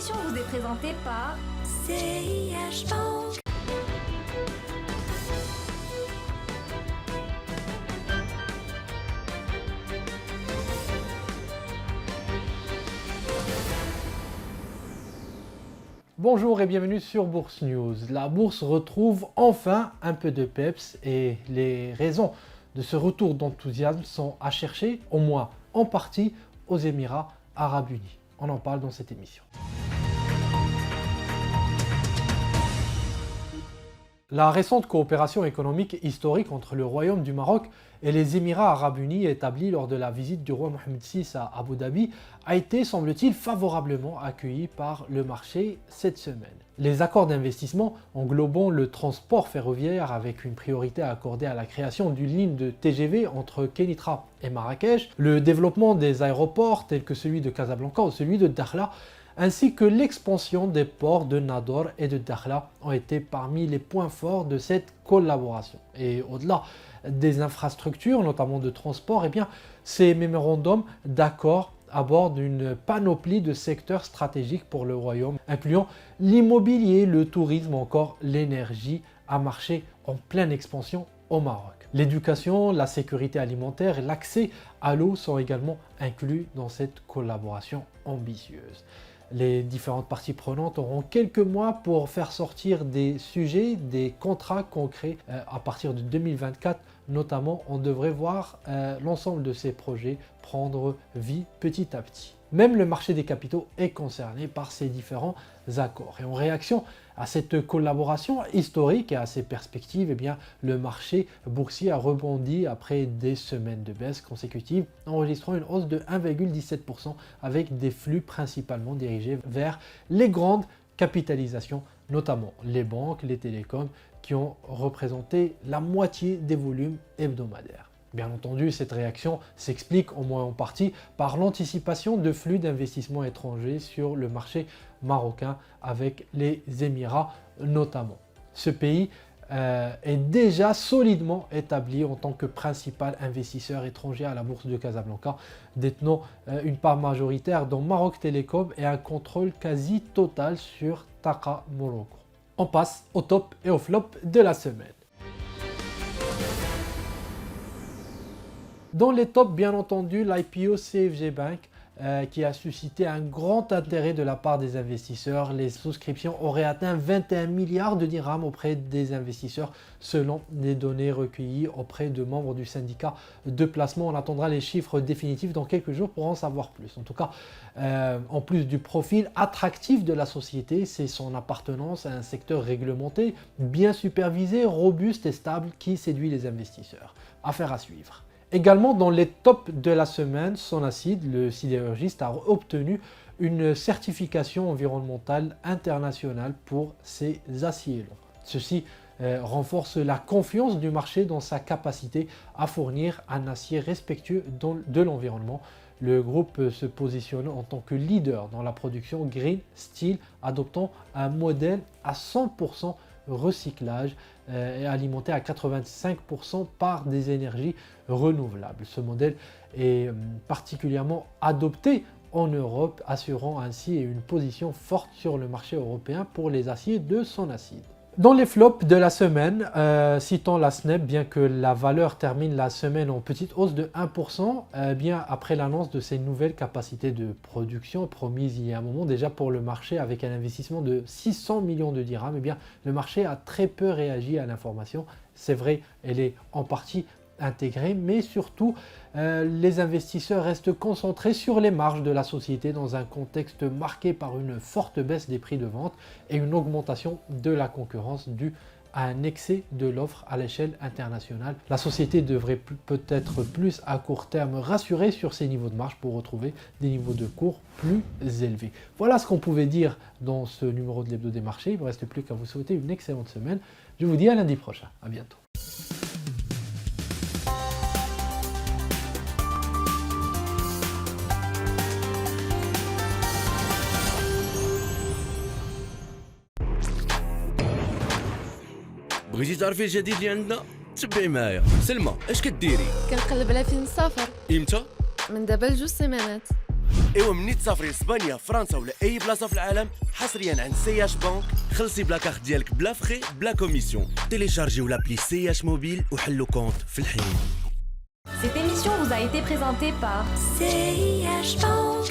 émission vous est présentée par CIH Bank. Bonjour et bienvenue sur Bourse News. La bourse retrouve enfin un peu de peps et les raisons de ce retour d'enthousiasme sont à chercher, au moins en partie, aux Émirats Arabes Unis. On en parle dans cette émission. La récente coopération économique historique entre le Royaume du Maroc et les Émirats Arabes Unis établie lors de la visite du roi Mohammed VI à Abu Dhabi a été, semble-t-il, favorablement accueillie par le marché cette semaine. Les accords d'investissement englobant le transport ferroviaire avec une priorité accordée à la création d'une ligne de TGV entre Kenitra et Marrakech, le développement des aéroports tels que celui de Casablanca ou celui de Dakhla, ainsi que l'expansion des ports de Nador et de Dakhla ont été parmi les points forts de cette collaboration. Et au-delà des infrastructures, notamment de transport, ces mémorandums d'accord abordent une panoplie de secteurs stratégiques pour le royaume, incluant l'immobilier, le tourisme ou encore l'énergie, à marché en pleine expansion au Maroc. L'éducation, la sécurité alimentaire et l'accès à l'eau sont également inclus dans cette collaboration ambitieuse. Les différentes parties prenantes auront quelques mois pour faire sortir des sujets, des contrats concrets à partir de 2024. Notamment, on devrait voir l'ensemble de ces projets prendre vie petit à petit. Même le marché des capitaux est concerné par ces différents accords. Et en réaction à cette collaboration historique et à ces perspectives, le marché boursier a rebondi après des semaines de baisse consécutives, enregistrant une hausse de 1,17% avec des flux principalement dirigés vers les grandes capitalisations, notamment les banques, les télécoms, qui ont représenté la moitié des volumes hebdomadaires. Bien entendu, cette réaction s'explique au moins en partie par l'anticipation de flux d'investissements étrangers sur le marché marocain avec les Émirats notamment. Ce pays est déjà solidement établi en tant que principal investisseur étranger à la bourse de Casablanca, détenant une part majoritaire dans Maroc Télécom et un contrôle quasi total sur Taqa Morocco. On passe au top et au flop de la semaine. Dans les tops, bien entendu, l'IPO CFG Bank qui a suscité un grand intérêt de la part des investisseurs. Les souscriptions auraient atteint 21 milliards de dirhams auprès des investisseurs selon les données recueillies auprès de membres du syndicat de placement. On attendra les chiffres définitifs dans quelques jours pour en savoir plus. En tout cas, en plus du profil attractif de la société, c'est son appartenance à un secteur réglementé, bien supervisé, robuste et stable qui séduit les investisseurs. Affaire à suivre. Également dans les tops de la semaine, Sonacid, le sidérurgiste, a obtenu une certification environnementale internationale pour ses aciers longs. Ceci renforce la confiance du marché dans sa capacité à fournir un acier respectueux de l'environnement. Le groupe se positionne en tant que leader dans la production Green Steel, adoptant un modèle à 100% recyclage et alimenté à 85% par des énergies renouvelables. Ce modèle est particulièrement adopté en Europe, assurant ainsi une position forte sur le marché européen pour les aciers de Sonacid. Dans les flops de la semaine, citons la SNEP, bien que la valeur termine la semaine en petite hausse de 1%, après l'annonce de ses nouvelles capacités de production promises il y a un moment déjà pour le marché avec un investissement de 600 millions de dirhams, le marché a très peu réagi à l'information. C'est vrai, elle est en partie intégrée, mais surtout les investisseurs restent concentrés sur les marges de la société dans un contexte marqué par une forte baisse des prix de vente et une augmentation de la concurrence due à un excès de l'offre à l'échelle internationale. La société devrait peut-être plus à court terme rassurer sur ses niveaux de marge pour retrouver des niveaux de cours plus élevés. Voilà ce qu'on pouvait dire dans ce numéro de l'Hebdo des marchés. Il ne me reste plus qu'à vous souhaiter une excellente semaine. Je vous dis à lundi prochain. À bientôt. بغيتي تعرفي الجديد اللي عندنا؟ تبعي معايا. سلمى اش كديري؟ كنقلب على فيلم السفر. امتى؟ من دابا ل2 سيمانات. ايوا مني تسافري اسبانيا فرنسا ولا اي بلاصه في العالم حصريا عند سياش بنك. خلصي بلا كارت ديالك بلا فخي بلا كوميسيون. تيليشارجيو لابلي CH موبيل وحلو كونت في الحين. Cette émission vous a été présentée par CIH Bank.